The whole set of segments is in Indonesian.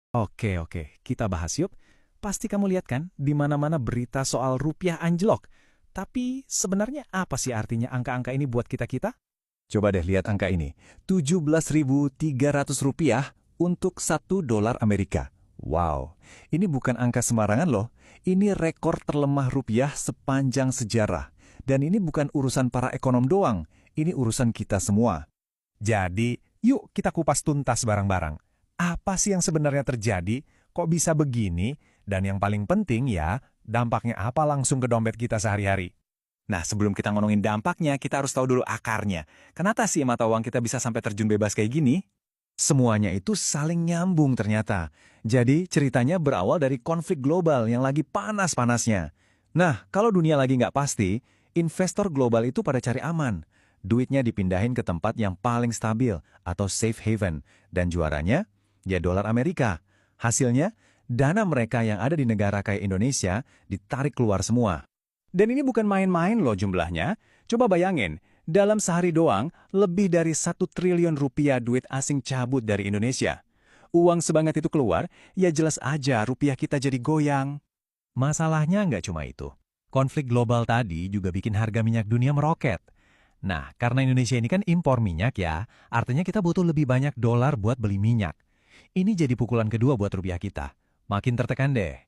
Oke, kita bahas yuk. Pasti kamu lihat kan, di mana-mana berita soal rupiah anjlok. Tapi sebenarnya apa sih artinya angka-angka ini buat kita-kita? Coba deh lihat angka ini, 17.300 rupiah untuk 1 dolar Amerika. Wow, ini bukan angka sembarangan loh. Ini rekor terlemah rupiah sepanjang sejarah. Dan ini bukan urusan para ekonom doang, ini urusan kita semua. Jadi, yuk kita kupas tuntas barang-barang. Apa sih yang sebenarnya terjadi? Kok bisa begini? Dan yang paling penting ya, dampaknya apa langsung ke dompet kita sehari-hari? Nah, sebelum kita ngomongin dampaknya, kita harus tahu dulu akarnya. Kenapa sih mata uang kita bisa sampai terjun bebas kayak gini? Semuanya itu saling nyambung ternyata. Jadi ceritanya berawal dari konflik global yang lagi panas-panasnya. Nah, kalau dunia lagi nggak pasti, investor global itu pada cari aman. Duitnya dipindahin ke tempat yang paling stabil atau safe haven. Dan juaranya, ya dolar Amerika. Hasilnya, dana mereka yang ada di negara kayak Indonesia ditarik keluar semua. Dan ini bukan main-main loh jumlahnya. Coba bayangin, dalam sehari doang, lebih dari 1 triliun rupiah duit asing cabut dari Indonesia. Uang sebanyak itu keluar, ya jelas aja rupiah kita jadi goyang. Masalahnya nggak cuma itu. Konflik global tadi juga bikin harga minyak dunia meroket. Nah, karena Indonesia ini kan impor minyak ya, artinya kita butuh lebih banyak dolar buat beli minyak. Ini jadi pukulan kedua buat rupiah kita. Makin tertekan deh.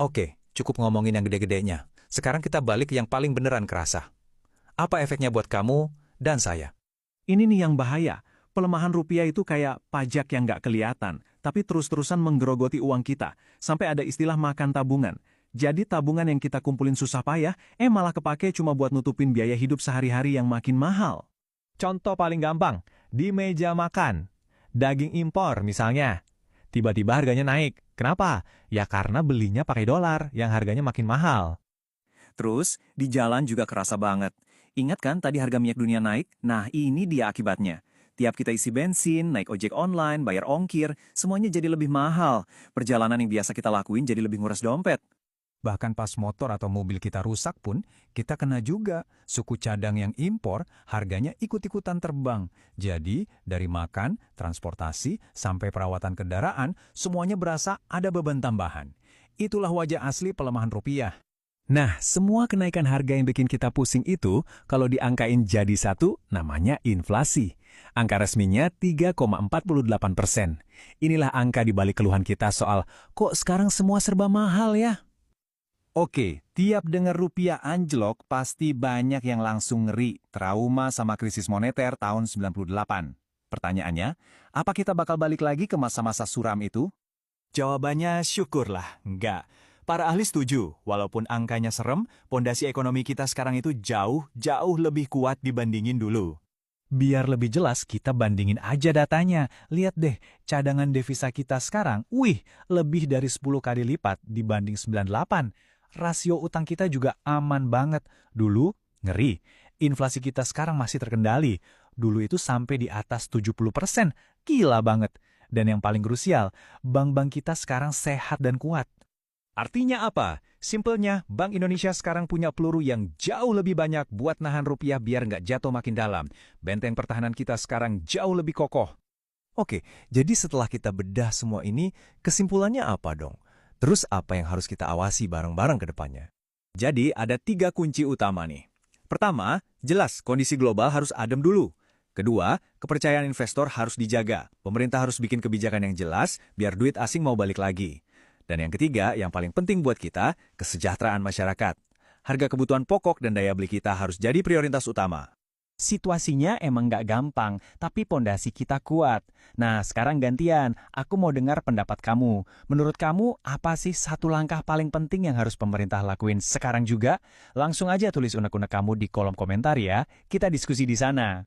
Oke, cukup ngomongin yang gede-gedenya. Sekarang kita balik ke yang paling beneran kerasa. Apa efeknya buat kamu dan saya? Ini nih yang bahaya. Pelemahan rupiah itu kayak pajak yang nggak kelihatan, tapi terus-terusan menggerogoti uang kita. Sampai ada istilah makan tabungan. Jadi tabungan yang kita kumpulin susah payah, malah kepake cuma buat nutupin biaya hidup sehari-hari yang makin mahal. Contoh paling gampang, di meja makan. Daging impor misalnya. Tiba-tiba harganya naik. Kenapa? Ya karena belinya pakai dolar yang harganya makin mahal. Terus, di jalan juga kerasa banget. Ingat kan tadi harga minyak dunia naik? Nah, ini dia akibatnya. Tiap kita isi bensin, naik ojek online, bayar ongkir, semuanya jadi lebih mahal. Perjalanan yang biasa kita lakuin jadi lebih nguras dompet. Bahkan pas motor atau mobil kita rusak pun, kita kena juga. Suku cadang yang impor, harganya ikut-ikutan terbang. Jadi, dari makan, transportasi, sampai perawatan kendaraan, semuanya berasa ada beban tambahan. Itulah wajah asli pelemahan rupiah. Nah, semua kenaikan harga yang bikin kita pusing itu, kalau diangkain jadi satu, namanya inflasi. Angka resminya 3,48%. Inilah angka di balik keluhan kita soal, kok sekarang semua serba mahal ya? Oke, tiap dengar rupiah anjlok, pasti banyak yang langsung ngeri, trauma sama krisis moneter tahun 98. Pertanyaannya, apa kita bakal balik lagi ke masa-masa suram itu? Jawabannya syukurlah, enggak. Para ahli setuju, walaupun angkanya serem, pondasi ekonomi kita sekarang itu jauh lebih kuat dibandingin dulu. Biar lebih jelas, kita bandingin aja datanya. Lihat deh, cadangan devisa kita sekarang, lebih dari 10 kali lipat dibanding 98. Rasio utang kita juga aman banget. Dulu, ngeri. Inflasi kita sekarang masih terkendali. Dulu itu sampai di atas 70%. Gila banget. Dan yang paling krusial, bank-bank kita sekarang sehat dan kuat. Artinya apa? Simpelnya, Bank Indonesia sekarang punya peluru yang jauh lebih banyak buat nahan rupiah biar nggak jatuh makin dalam. Benteng pertahanan kita sekarang jauh lebih kokoh. Oke, jadi setelah kita bedah semua ini, kesimpulannya apa dong? Terus apa yang harus kita awasi bareng-bareng ke depannya? Jadi ada 3 kunci utama nih. Pertama, jelas kondisi global harus adem dulu. Kedua, kepercayaan investor harus dijaga. Pemerintah harus bikin kebijakan yang jelas biar duit asing mau balik lagi. Dan yang ketiga, yang paling penting buat kita, kesejahteraan masyarakat. Harga kebutuhan pokok dan daya beli kita harus jadi prioritas utama. Situasinya emang nggak gampang, tapi pondasi kita kuat. Nah, sekarang gantian, aku mau dengar pendapat kamu. Menurut kamu, apa sih satu langkah paling penting yang harus pemerintah lakuin sekarang juga? Langsung aja tulis unek-unek kamu di kolom komentar ya, kita diskusi di sana.